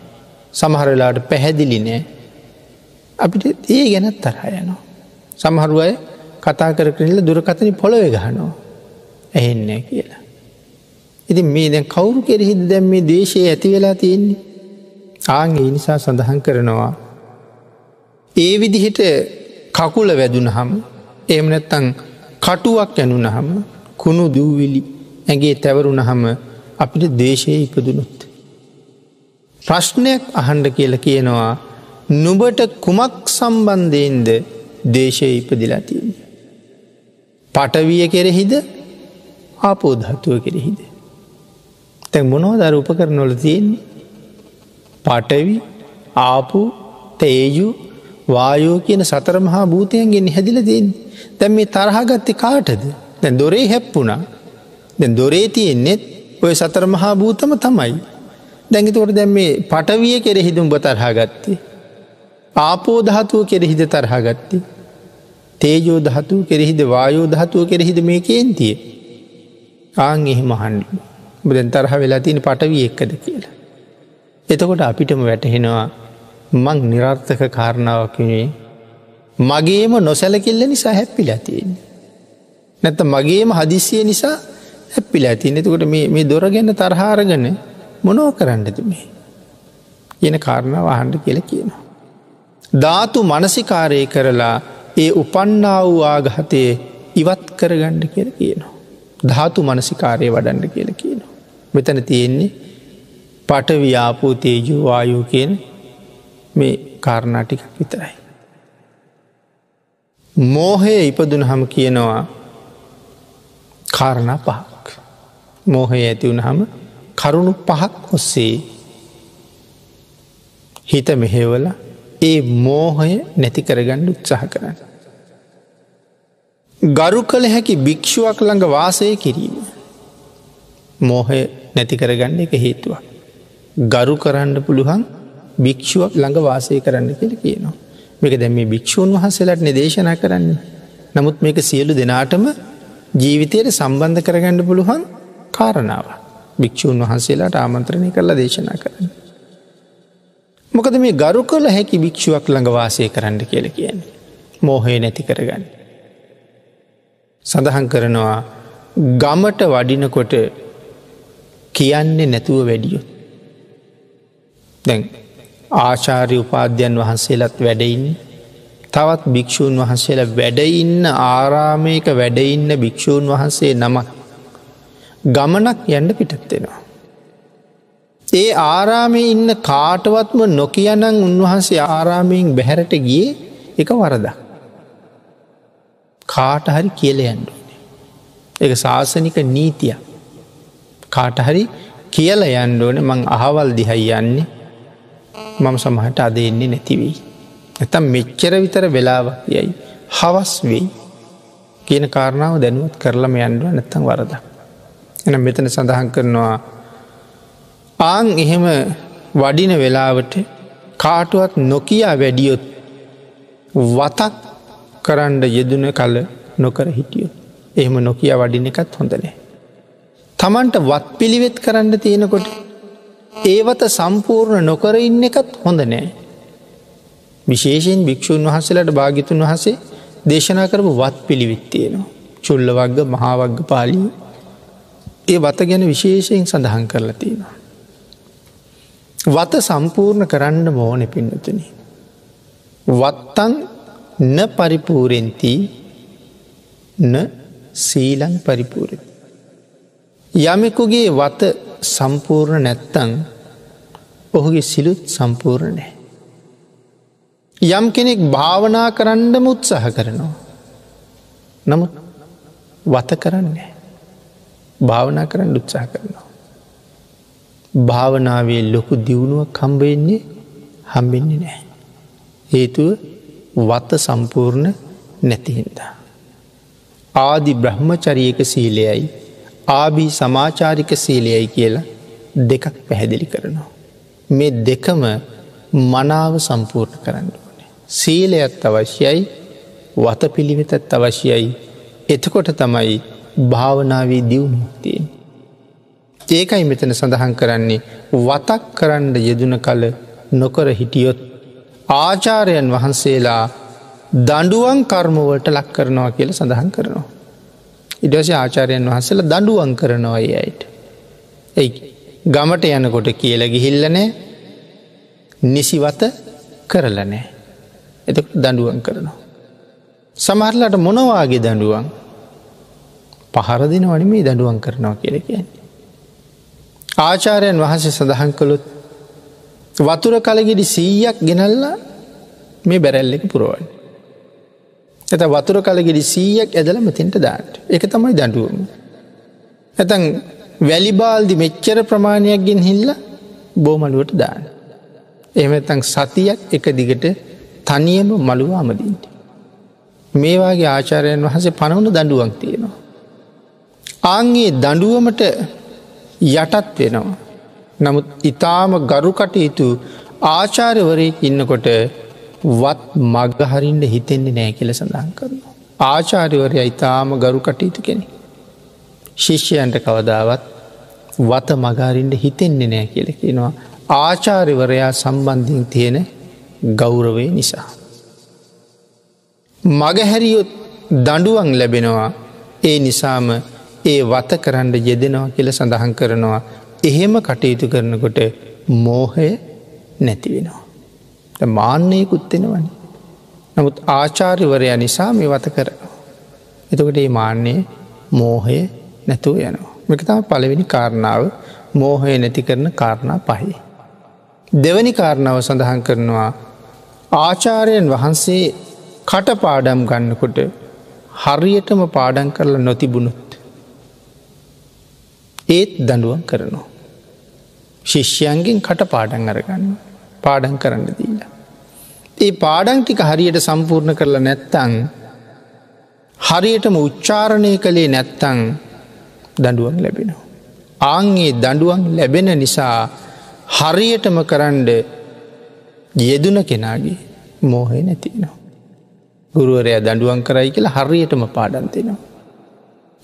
සමහර වෙලාවට පැහැදිලි නෑ. අපිට ඒ ගැන තරහ යනවා. සමහර අය කතා කරගෙන දුරකථනේ පොළවේ ගහනවා. ඇහෙන්නේ නැහැ කියලා. ඉතින් මේ දැන් කවුරු කෙරෙහිද දැන් මේ ද්වේෂය ඇති වෙලා තියෙන්නේ? ආන් ඒ නිසා සඳහන් කරනවා ඒ විදිහට කකුල වැදුනහම එහෙම නැත්නම් කටුවක් ඇනුනහම කුණු දූවිලි ඇඟේ තැවරුනහම අපිට දේශයේ ඉපදුනොත් ප්‍රශ්නයක් අහන්න කියලා කියනවා නුඹට කුමක් සම්බන්ධයෙන්ද දේශයේ ඉපදිලා තියෙන්නේ? පඨවිය කෙරෙහිද ආපෝ ධාතුව කෙරෙහිද? දැන් මොනවද අර උපකරණ වල තියෙන්නේ? පඨවි, ආපෝ, තේජෝ, වායෝ කියන සතර මහා භූතයන්ගෙන් හැදිලා තියෙන්නේ. දැන් මේ තරහ ගත්තේ කාටද? දැන් දොරේ හැප්පුණා. දැන් දොරේ තියෙන්නේ ඔය සතර මහා භූතම තමයි. දැන් ඒතකොට දැන් මේ පඨවිය කෙරෙහිද උඹ තරහ ගත්තේ? ආපෝ ධාතුව කෙරෙහිද තරහ ගත්තේ? තේජෝ ධාතුව කෙරෙහිද වායෝ ධාතුව කෙරෙහිද මේ කේන්තිය? ආන් එහෙම අහන්න. ඔබ දැන් තරහ වෙලා තියෙන පඨවිය එක්කද කියලා. එතකොට අපිටම වැටහෙනවා මං නිරර්ථක කාරණාවක් නෙවෙයි මගේම නොසැලකිල්ල නිසා හැප්පිලා තියෙන්නේ. නැත්නම් මගේම හදිස්සිය නිසා හැප්පිලා තියෙන්නේ. එතකොට මේ දොර ගැන තරහ අරගෙන මොනව කරන්නද මේ? කියන කාරණාව අහන්න කියලා කියනවා. ධාතු මනසිකාරය කරලා ඒ උපන්නා වූ ආඝාතයේ ඉවත් කරගන්න කියලා කියනවා. ධාතු මනසිකාරය වඩන්න කියලා කියනවා. මෙතන තියෙන්නේ පඨවි ආපෝ තේජෝ වායෝ කියන මේ කාරණා ටික විතරයි. මෝහය ඉපදුනහම කියනවා කාරණා පහක්. මෝහය ඇති වුනහම කරුණු පහක් ඔස්සේ හිත මෙහෙවලා ඒ මෝහය නැති කරගන්න උත්සාහ කරන්න. ගරු කළ හැකි භික්ෂුවක් ළඟ වාසය කිරීම මෝහය නැති කරගන්න එක හේතුවක්. ගරු කරන්න පුළුවන් භික්ෂුවක් ළඟ වාසය කරන්න කියලා කියනවා. මේක දැන් මේ භික්ෂූන් වහන්සේලාට දේශනා කරන්නේ. නමුත් මේක සියලු දෙනාටම ජීවිතයට සම්බන්ධ කරගන්න පුළුවන් කාරණාවක්. භික්ෂූන් වහන්සේලාට ආමන්ත්‍රණය කරලා දේශනා කරන්න. මොකද මේ ගරු කළ හැකි භික්ෂුවක් ළඟ වාසය කරන්න කියලා කියන්නේ. මෝහය නැති කරගන්න. සඳහන් කරනවා ගමට වඩිනකොට කියන්නේ නැතුව වැඩියොත්. දැන් ආචාර්ය උපාධ්‍යයන් වහන්සේලාත් වැඩඉන්නේ. තවත් භික්‍ෂූන් වහන්සේලා වැඩඉන්න ආරාමයක වැඩඉන්න භික්‍ෂූන් වහන්සේ නමක් ගමනක් යන්න පිටත්වෙනවා. ඒ ආරාමයේ ඉන්න කාටවත්ම නොකියනං උන්වහන්සේ ආරාමයෙන් බැහැරට ගියේ එක වරදක්. කාට හරි කියල යන්න ඕනේ. ඒක ශාසනික නීතිය. කාට හරි කියල යන්න ඕනේ මං අහවල් දිහයි යන්නේ මම සමහට අද එන්නේ නැතිවෙයි. නැතම් මෙච්චර විතර වෙලාවක් යයි හවස් වෙයි කියන කාරණාව දැනුවත් කරලම යන්නුව නැත්තම් වරදක්. එනම් මෙතන සඳහන් කරනවා ආං එහෙම වඩින වෙලාවට කාටුවත් නොකියා වැඩියොත් වතක් කරන්න යෙදුන කල නොකර හිටියොත් එහෙම නොකිය වඩින එකත් හොඳනෑ. තමන්ට වත් පිළිවෙත් කරන්න තියෙනකොට ඒවත සම්පූර්ණ නොකර ඉන්න එකත් හොඳ නෑ. විශේෂයෙන් භික්‍ෂූන් වහන්සේලාට භාගිතුන් වහසේ දේශනා කරපු වත් පිළිවෙත් තියෙනවා. චුල්ල වග්ග මහාවග්ග පාලී ඒ වත ගැන විශේෂයෙන් සඳහන් කරලා තියෙනවා. වත සම්පූර්ණ කරන්න මෝන පින්නතුනි. වත්තන් න පරිපූරෙන්ති න සීලං පරිපූරෙන්. යමෙකුගේ වත සම්පූර්ණ නැත්තං ඔහුගේ සිලුත් සම්පූර්ණ නෑ. යම් කෙනෙක් භාවනා කරන්නම උත්සාහ කරනවා. නමුත් වත කරන්නේ. භාවනා කරන්න උත්සාහ කරනවා. භාවනාවේ ලොකු දියුණුවක් හම්බෙන්නේ නෑ. හේතුව වත සම්පූර්ණ නැතිහින්දා. ආදි බ්‍රහ්මචරියක සීලයයි ආබී සමාචාරික සීලයයි කියලා දෙකක් පැහැදිලි කරනවා. මේ දෙකම මනාව සම්පූර්ණ කරන්න ඕනේ. සීලයත් අවශ්‍යයි වත පිළිවෙතත් අවශ්‍යයි. එතකොට තමයි භාවනාවේ දියුණුවක් තියෙන්නේ. ඒකයි මෙතන සඳහන් කරන්නේ වතක් කරන්න යෙදුන කල නොකර හිටියොත් ආචාර්යයන් වහන්සේලා දඬුවම් කර්මවලට ලක් කරනවා කියලා සඳහන් කරනවා. ඊට පස්සේ ආචාර්යයන් වහන්සේලා දඬුවම් කරනවා ඒ අයට. ඒ ගමට යනකොට කියලා ගිහිල්ලා නැහැ. නිසිවත කරලා නැහැ. එතකොට දඬුවම් කරනවා. සමහරලාට මොනවාගේ දඬුවම්? පහර දෙනවනේ මේ දඬුවම් කරනවා කියලා කියන්නේ. ආචාර්යයන් වහන්සේ සඳහන් කළොත් වතුර කලගෙඩි 100ක් ගෙනල්ලා මේ බැරැල් එක පුරවන්නේ. නැත්නම් වතුර කලගෙඩි 100ක් ඇදලා මෙතෙන්ට දාන්න. ඒක තමයි දඬුවම. නැත්නම් වැලි බාල්දි මෙච්චර ප්‍රමාණයක් ගෙනහිල්ලා බෝමලුවට දාන්න. එහෙම නැත්නම් සතියක් එක දිගට තනියම මලුව අමදින්න. මේ වාගේ ආචාර්යයන් වහන්සේ පනවන දඬුවම් තියෙනවා. ආන්ගේ දඬුවමට යටත් වෙනවා. නමුත් ඊටාම ගරු කටයුතු ආචාර්යවරයෙක් ඉන්නකොට වත් මග හරින්න හිතෙන්නේ නැහැ කියලා සඳහන් කරනවා. ආචාර්යවරයා ඊටාම ගරු කටයුතු කෙනෙක්. ශිෂ්‍යයන්ට කවදාවත් වත මග හරින්න හිතෙන්නේ නැහැ කියලා කියනවා. ආචාර්යවරයා සම්බන්ධයෙන් තියෙන ගෞරවය නිසා. මගහැරියොත් දඬුවම් ලැබෙනවා. ඒ නිසාම ඒ වත කරන්න යෙදෙනවා කියලා සඳහන් කරනවා. එහෙම කටයුතු කරනකොට මෝහය නැති වෙනවා. මාන්නයකුත් වෙනවනේ. නමුත් ආචාර්යවරයා නිසා මේ වත කරනවා. එතකොට මේ මාන්නේ මෝහය නැතුව යනවා. මේක තමයි පළවෙනි කාරණාව. මෝහය නැති කරන කාරණා පහයි. දෙවැනි කාරණාව සඳහන් කරනවා ආචාර්යයන් වහන්සේ කටපාඩම් ගන්නකොට හරියටම පාඩම් කරලා නොතිබුණොත් ඒත් දඬුවම් කරනවා. ශිෂ්‍යයන්ගෙන් කටපාඩම් අරගන්න පාඩම් කරන්න දීලා. ඒ පාඩම් ටික හරියට සම්පූර්ණ කරලා නැත්තම් හරියටම උච්චාරණය කළේ නැත්තම් දඬුවම් ලැබෙනවා. ආන්ගේ දඬුවම් ලැබෙන නිසා හරියටම කරන්න යෙදුන කෙනාගේ මෝහය නැති වෙනවා. ගුරුවරයා දඬුවම් කරයි කියලා හරියටම පාඩම් දෙනවා.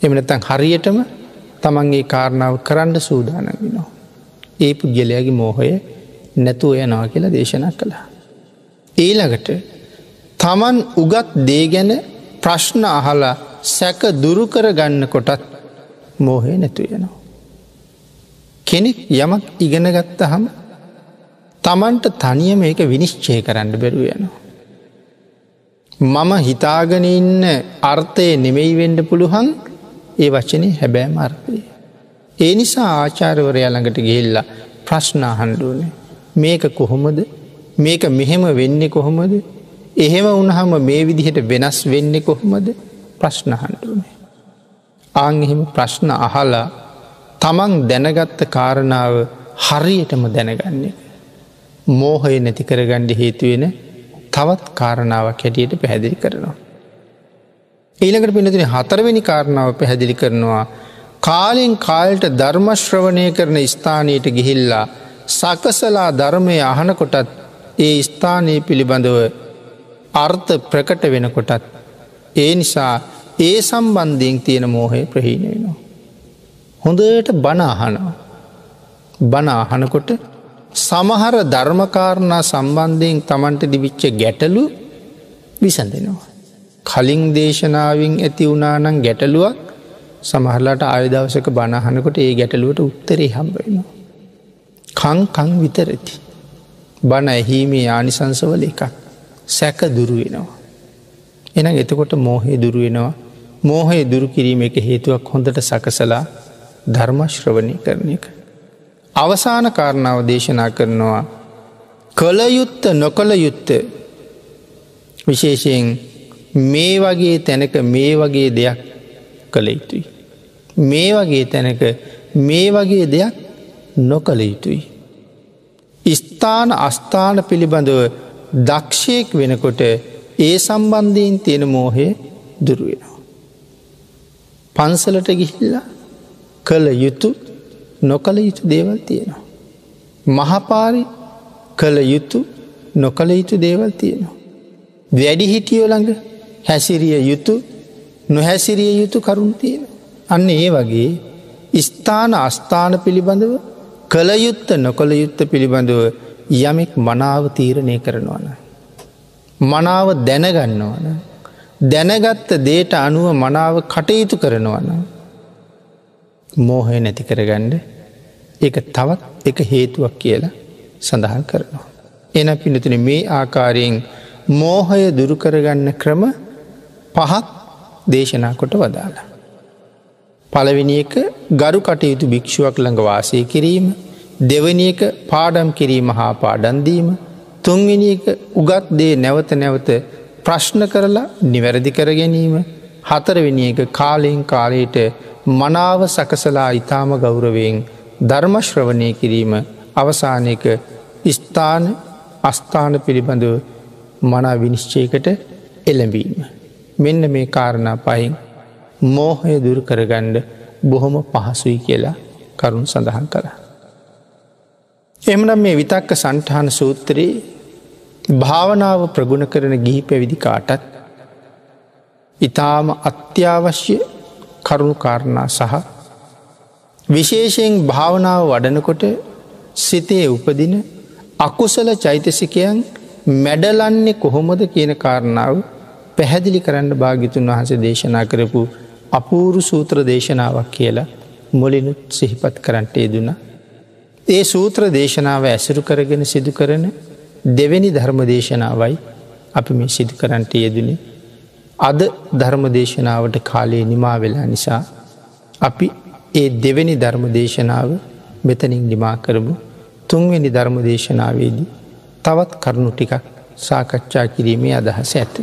එහෙම නැත්නම් හරියටම තමන්ගේ කාරණාව කරන්න සූදානම් වෙනවා. ඒ පුද්ගලයාගේ මෝහය නැතුව යනවා කියලා දේශනා කළා. ඊළඟට තමන් උගත් දේ ගැන ප්‍රශ්න අහලා සැක දුරු කර ගන්න කොටත් මෝහය නැතුව යනවා. කෙනෙක් යමක් ඉගෙන ගත්තහම තමන්ට තනියම ඒක විනිශ්චය කරන්න බැරුව යනවා. මම හිතාගෙන ඉන්න අර්ථය නෙමෙයි වෙන්න පුළුවන් ඒ වචනේ හැබෑම අර්ථය. ඒ නිසා ආචාර්යවරයා ළඟට ගිහිල්ලා ප්‍රශ්න අහන්න ඕනේ. මේක කොහොමද? මේක මෙහෙම වෙන්නේ කොහොමද? එහෙම වුණාම මේ විදිහට වෙනස් වෙන්නේ කොහොමද? ප්‍රශ්න අහන්න ඕනේ. ආන් එහෙම ප්‍රශ්න අහලා තමන් දැනගත්ත කාරණාව හරියටම දැනගන්න එක මෝහය නැති කරගන්න හේතු වෙන තවත් කාරණාවක් හැටියට පැහැදිලි කරනවා. ඊළඟට පින්නතුනේ හතරවෙනි කාරණාව පැහැදිලි කරනවා කාලෙන් කාලයට ධර්ම ශ්‍රවණය කරන ස්ථානයට ගිහිල්ලා සකසලා ධර්මය අහනකොටත් ඒ ස්ථානයේ පිළිබඳව අර්ථ ප්‍රකට වෙනකොටත් ඒ නිසා ඒ සම්බන්ධයෙන් තියෙන මෝහය ප්‍රහීන වෙනවා. හොඳට බණ අහනවා. බණ අහනකොට සමහර ධර්මකාරණා සම්බන්ධයෙන් තමන්ට දිවිච්ච ගැටලු විසඳෙනවා. කලින් දේශනාවෙන් ඇති වුණා නම් ගැටලුවක් සමහරලාට ආය දවසක බණ අහනකොට ඒ ගැටලුවට උත්තරේ හම්බ වෙනවා. කං විතරති. බණ ඇහිීමේ ආනිසංසවල එකක්. සැක දුරු වෙනවා. එහෙනම් එතකොට මෝහය දුරු වෙනවා. මෝහය දුරු කිරීම එක හේතුවක් හොඳට සකසලා ධර්ම ශ්‍රවණය කරන එක. අවසාන කාරණාව දේශනා කරනවා කල යුත්ත නොකල යුත්ත විශේෂයෙන් මේ වගේ තැනක මේ වගේ දෙයක් කළ යුතුයි. මේ වගේ තැනක මේ වගේ දෙයක් නොකළ යුතුයි. ස්ථාන අස්ථාන පිළිබඳව දක්ෂයෙක් වෙනකොට ඒ සම්බන්ධයෙන් තියෙන මෝහය දුරු වෙනවා. පන්සලට ගිහිල්ලා කළ යුතු නොකළ යුතු දේවල් තියෙනවා. මහපාරි කළ යුතු නොකළ යුතු දේවල් තියෙනවා. වැඩිහිටියෝ ළඟ හැසිරිය යුතු නොහැසිරිය යුතු කරුණු තියෙනවා. අන්න ඒ වගේ ස්ථාන අස්ථාන පිළිබඳව කළ යුත්ත නොකළ යුත්ත පිළිබඳව යමෙක් මනාව තීරණය කරනවා නම් මනාව දැනගන්නවා නම් දැනගත්ත දේට අනුව මනාව කටයුතු කරනවා නම් මෝහය නැති කරගන්න ඒක තවත් එක හේතුවක් කියලා සඳහන් කරනවා. එන පිනතුන මේ ආකාරයෙන් මෝහය දුරුකරගන්න ක්‍රම පහක් දේශනා කොට වදාලා. පළවෙනි එක ගරු කටයුතු භික්ෂුවක් ළඟ වාසය කිරීම, දෙවැනි එක පාඩම් කිරීම හා පාඩන්දීම, තුන්වෙනි එක උගත් දේ නැවත නැවත ප්‍රශ්න කරලා නිවැරදි කර ගැනීම, හතරවෙනි එක කාලයෙන් කාලයට මනාව සකසලා ඉතාම ගෞරවයෙන් ධර්මශ්‍රවණය කිරීම, අවසානයක ස්ථාන අස්ථාන පිළිබඳව මනා විනිශ්චයකට එළඹීම. මෙන්න මේ කාරණා පහින් මෝහය දුරු කරගණ්ඩ බොහොම පහසුයි කියලා කරුණු සඳහන් කළා. එමනම් මේ විතක්ක සන්ටහන සූත්‍රයේ භාවනාව ප්‍රගුණ කරන ගිහි පැවිදි කාටත් ඉතාම අත්‍යවශ්‍ය කරුණු කාරණා සහ විශේෂයෙන් භාවනාව වඩනකොට සිතේ උපදින අකුසල චෛතසිකයන් මැඩලන්නේ කොහොමද කියන කාරණාව පැහැදිලි කරන්න භාග්‍යතුන් වහන්සේ දේශනා කරපු අපූරු සූත්‍ර දේශනාවක් කියලා මුලිනුත් සිහිපත් කරන්නට යෙදුණා. ඒ සූත්‍ර දේශනාව ඇසුරු කරගෙන සිදු කරන දෙවැනි ධර්ම දේශනාවයි අපි මේ සිදු කරන්නට යෙදුනේ. අද ධර්ම දේශනාවට කාලයේ නිමා වෙලා නිසා අපි ඒ දෙවැනි ධර්ම දේශනාව මෙතනින් නිමා කරමු. තුන්වෙනි ධර්ම දේශනාවේදී තවත් කරුණු ටිකක් සාකච්ඡා කිරීමේ අදහස ඇත.